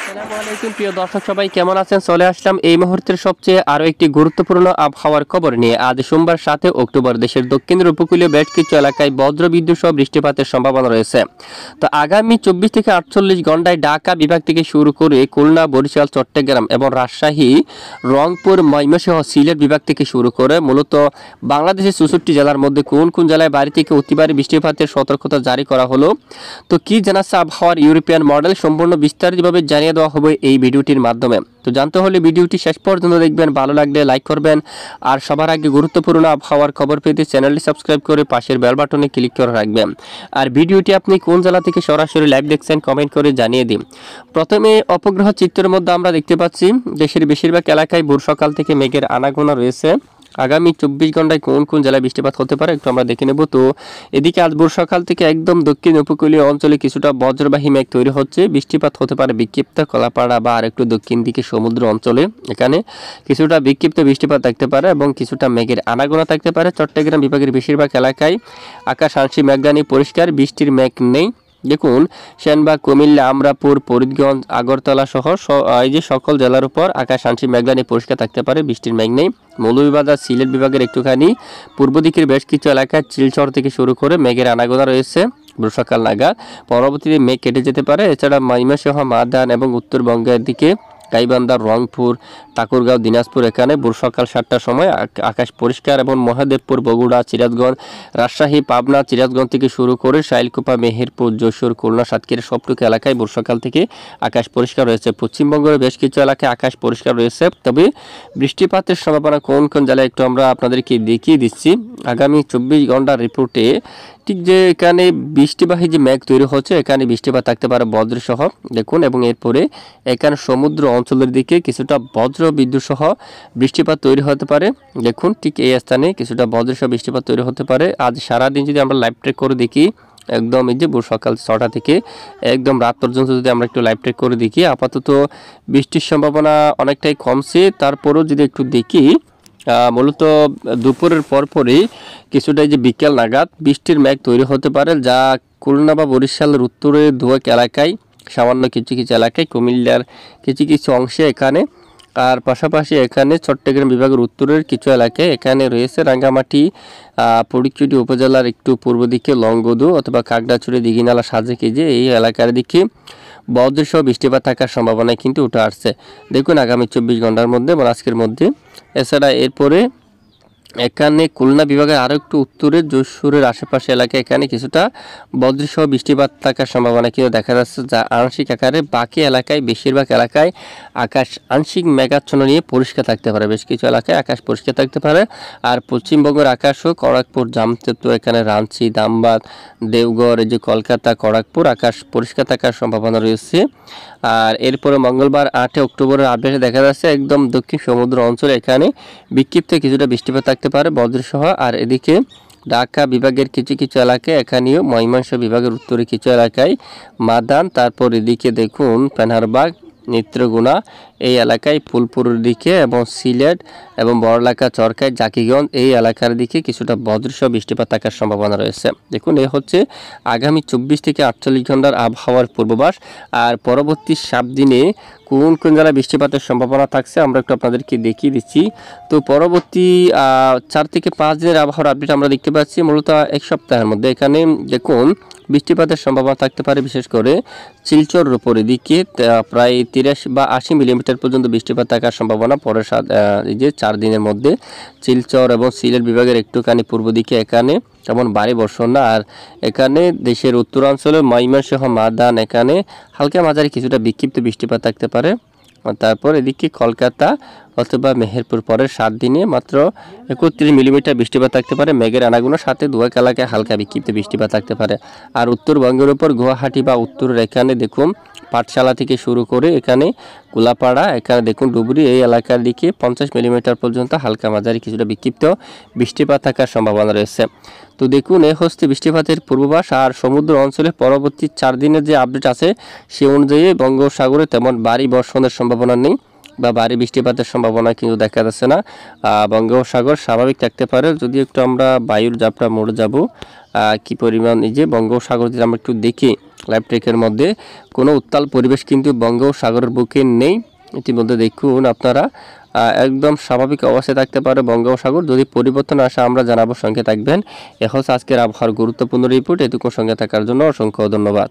আসসালামু আলাইকুম প্রিয় দর্শক, সবাই কেমন আছেন? চলে আসলাম এই মুহূর্তের সবচেয়ে আরো একটি গুরুত্বপূর্ণ আবহাওয়ার খবর নিয়ে। আজ সোমবার 7 অক্টোবর দেশের দক্ষিণের উপকূলীয় বেশ কিছু এলাকায় বজ্রবিদ্যুৎ সহ বৃষ্টিপাতের সম্ভাবনা রয়েছে। তো আগামী 24 থেকে 48 ঘন্টায় ঢাকা বিভাগ থেকে শুরু করে খুলনা, বরিশাল, চট্টগ্রাম এবং রাজশাহী, রংপুর, ময়মনসিংহ, সিলেট বিভাগ থেকে শুরু করে মূলত বাংলাদেশের 64 জেলার মধ্যে কোন কোন জেলায় ভারী থেকে অতি ভারী বৃষ্টিপাতের সতর্কতা জারি করা হলো। তো কি জানাচ্ছে আবহাওয়ার ইউরোপিয়ান মডেল, সম্পূর্ণ বিস্তারিতভাবে জানিয়ে দেওয়া হবে এই ভিডিওটির মাধ্যমে। তো জানতে হলে ভিডিওটি শেষ পর্যন্ত দেখবেন, ভালো লাগলে লাইক করবেন, আর সবার আগে গুরুত্বপূর্ণ আবহাওয়ার খবর পেতে চ্যানেলটি সাবস্ক্রাইব করে পাশের বেল বাটনে ক্লিক করে রাখবেন। আর ভিডিওটি আপনি কোন জেলা থেকে সরাসরি লাইভ দেখছেন কমেন্ট করে জানিয়ে দিন। প্রথমে উপগ্রহ চিত্রের মধ্যে আমরা দেখতে পাচ্ছি দেশের বেশিরভাগ এলাকায় ভোর সকাল থেকে মেঘের আনাগোনা রয়েছে। আগামী 24 ঘন্টায় কোন কোন জেলায় বৃষ্টিপাত হতে পারে একটু আমরা দেখে নেব। তো এদিকে আজ ভোর সকাল থেকে একদম দক্ষিণ উপকূলীয় অঞ্চলে কিছুটা বজ্রবাহী মেঘ তৈরি হচ্ছে। বৃষ্টিপাত হতে পারে বিক্ষিপ্ত কলাপাড়া বা আর একটু দক্ষিণ দিকে সমুদ্র অঞ্চলে, এখানে কিছুটা বিক্ষিপ্ত বৃষ্টিপাত থাকতে পারে এবং কিছুটা মেঘের আনাগোনা থাকতে পারে। চট্টগ্রাম বিভাগের বেশিরভাগ এলাকায় আকাশ আংশিক মেঘানি পরিষ্কার, বৃষ্টির মেঘ নেই। দেখুন সেনবাগ, কুমিল্লা, আমরাপুর, ফরিদগঞ্জ, আগরতলা সহ এই যে সকল জেলার উপর আকাশ আংশিক মেঘানি পরিষ্কার থাকতে পারে, বৃষ্টির মেঘ নেই। মৌলভীবাজার, সিলেট বিভাগের একটুখানি পূর্ব দিকের বেশ কিছু এলাকায় শিলচর থেকে শুরু করে মেঘের আনাগোনা রয়েছে বর্ষাকাল নাগাদ, পরবর্তীতে মেঘ কেটে যেতে পারে। এছাড়া ময়মনসিংহ, মাদান এবং উত্তরবঙ্গের দিকে গাইবান্ধা, রংপুর, ঠাকুরগাঁও, দিনাজপুর এখানে ভোর সকাল 7টার সময় আকাশ পরিষ্কার এবং মহাদেবপুর, বগুড়া, সিরাজগঞ্জ, রাজশাহী, পাবনা, সিরাজগঞ্জ থেকে শুরু করে শাইলকুপা, মেহেরপুর, যশোর, খুলনা, সাতক্ষীরা সবটুকু এলাকায় ভোর সকাল থেকে আকাশ পরিষ্কার রয়েছে। পশ্চিমবঙ্গের বেশ কিছু এলাকায় আকাশ পরিষ্কার রয়েছে, তবে বৃষ্টিপাতের সম্ভাবনা কোন কোন জেলায় একটু আমরা আপনাদেরকে দেখিয়ে দিচ্ছি। আগামী 24 ঘন্টার রিপোর্টে ঠিক যে এখানে বৃষ্টিবাহী যে মেঘ তৈরি হচ্ছে, এখানে বৃষ্টিপাত থাকতে পারে বজ্রসহ, দেখুন। এবং এরপরে এখানে সমুদ্র অঞ্চলের দিকে কিছুটা বজ্র বিদ্যুৎ সহ বৃষ্টিপাত তৈরি হতে পারে, দেখুন ঠিক এই স্থানে কিছুটা বজ্রসহ বৃষ্টিপাত তৈরি হতে পারে। আজ সারাদিন যদি আমরা লাইভ ট্রেক করে দেখি, একদম এই যে ভোর সকাল 6টা থেকে একদম রাত পর্যন্ত যদি আমরা একটু লাইভ ট্রেক করে দেখি, আপাতত বৃষ্টির সম্ভাবনা অনেকটাই কমছে। তারপরেও যদি একটু দেখি, মূলত দুপুরের পরপরই কিছুটা যে বিকেল নাগাদ বৃষ্টির মেঘ তৈরি হতে পারে, যা খুলনা বা বরিশালের উত্তরে দুয়েক এলাকায়, সামান্য কিছু কিছু এলাকায়, কুমিল্লার কিছু কিছু অংশে এখানে, আর পাশাপাশি এখানে চট্টগ্রাম বিভাগের উত্তরের কিছু এলাকায় এখানে রয়েছে রাঙ্গামাটি, ফটিকছড়ি উপজেলার একটু পূর্ব দিকে লংগদু অথবা খাগড়াছড়ি, দিঘিনালা, সাজেকেজি এই এলাকার দিকে বজ্রসহ বৃষ্টিপাত থাকার সম্ভাবনা কিন্তু উঠে আসছে, দেখুন আগামী 24 ঘন্টার মধ্যে বা আজকের মধ্যে। এছাড়া এরপরে এখানে খুলনা বিভাগের আরও একটু উত্তরের যশোরের আশেপাশে এলাকায় এখানে কিছুটা বজ্রসহ বৃষ্টিপাত থাকার সম্ভাবনা কিন্তু দেখা যাচ্ছে, যা আংশিক আকারে। বাকি এলাকায় বেশিরভাগ এলাকায় আকাশ আংশিক মেঘাচ্ছন্ন নিয়ে পরিষ্কার থাকতে পারে, বেশ কিছু এলাকায় আকাশ পরিষ্কার থাকতে পারে। আর পশ্চিমবঙ্গের আকাশও খড়গপুর, জামশেদপুর, এখানে রাঁচি, ধানবাদ, দেওঘর, এই যে কলকাতা, খড়গপুর আকাশ পরিষ্কার থাকার সম্ভাবনা রয়েছে। আর এরপরে মঙ্গলবার 8 অক্টোবরের আপডেটে দেখা যাচ্ছে একদম দক্ষিণ সমুদ্র অঞ্চলে এখানে বিক্ষিপ্ত কিছুটা বৃষ্টিপাত থাকতে পারে বজ্রসহ। আর এদিকে ঢাকা বিভাগের কিছু কিছু এলাকায়, এখানেও ময়মনসিংহ বিভাগের উত্তরে কিছু এলাকায় মাদান, তারপর এদিকে দেখুন পেনারবাগ, নেত্রকোনা এই এলাকায়, ফুলপুরের দিকে এবং সিলেট এবং বড়লাখা, চরকায়, জাকিগঞ্জ এই এলাকার দিকে কিছুটা বজ্রসহ বৃষ্টিপাত থাকার সম্ভাবনা রয়েছে। দেখুন এ হচ্ছে আগামী 24 থেকে 48 ঘন্টার আবহাওয়ার পূর্বাভাস। আর পরবর্তী 7 দিনে কোন কোন জেলায় বৃষ্টিপাতের সম্ভাবনা থাকছে আমরা একটু আপনাদেরকে দেখিয়ে দিচ্ছি। তো পরবর্তী 4 থেকে 5 দিনের আবহাওয়ার আপডেট আমরা দেখতে পাচ্ছি মূলত এক সপ্তাহের মধ্যে। এখানে দেখুন বৃষ্টিপাতের সম্ভাবনা থাকতে পারে বিশেষ করে শিলচরের উপরে দিকে প্রায় 83 বা 80 মিলিমিটার পর্যন্ত বৃষ্টিপাত থাকার সম্ভাবনা পরের এই যে 4 দিনের মধ্যে। শিলচর এবং সিলেট বিভাগের একটুখানি পূর্ব দিকে এখানে তেমন ভারী বর্ষণ না। আর এখানে দেশের উত্তরাঞ্চলে ময়মনসিংহ, মাদান এখানে হালকা মাঝারি কিছুটা বিক্ষিপ্ত বৃষ্টিপাত থাকতে পারে। তারপর এদিকে কলকাতা অথবা মেহেরপুর পরের 7 দিনে মাত্র 31 মিলিমিটার বৃষ্টিপাত থাকতে পারে, মেঘের আনাগোনার সাথে দুয়েক এলাকায় হালকা বিক্ষিপ্ত বৃষ্টিপাত থাকতে পারে। আর উত্তরবঙ্গের উপর গুয়াহাটি বা উত্তরের এখানে দেখুন পাঠশালা থেকে শুরু করে এখানে কুলাপাড়া, এখানে দেখুন ডুবুরি এই এলাকার দিকে 50 মিলিমিটার পর্যন্ত হালকা মাঝারি কিছুটা বিক্ষিপ্ত বৃষ্টিপাত থাকার সম্ভাবনা রয়েছে। তো দেখুন এই হচ্ছে বৃষ্টিপাতের পূর্বাভাস। আর সমুদ্র অঞ্চলে পরবর্তী 4 দিনের যে আপডেট আছে সে অনুযায়ী বঙ্গোপসাগরে তেমন ভারী বর্ষণের সম্ভাবনা নেই বা ভারী বৃষ্টিপাতের সম্ভাবনা কিন্তু দেখা যাচ্ছে না। বঙ্গোপসাগর স্বাভাবিক থাকতে পারে, যদি একটু আমরা বায়ুর চাপটা মোড়ে যাব কি পরিমাণ, এই যে বঙ্গোপসাগর যদি আমরা একটু দেখি লাইভ ট্রেকের মধ্যে কোনো উত্তাল পরিবেশ কিন্তু বঙ্গোপসাগরের বুকে নেই। ইতিমধ্যে দেখুন আপনারা একদম স্বাভাবিক অবস্থায় থাকতে পারে বঙ্গোপসাগর। যদি পরিবর্তন আসে আমরা জানাবো, সঙ্গে থাকবেন। এখন আজকের আবহাওয়ার গুরুত্বপূর্ণ রিপোর্ট। এটুকু সঙ্গে থাকার জন্য অসংখ্য ধন্যবাদ।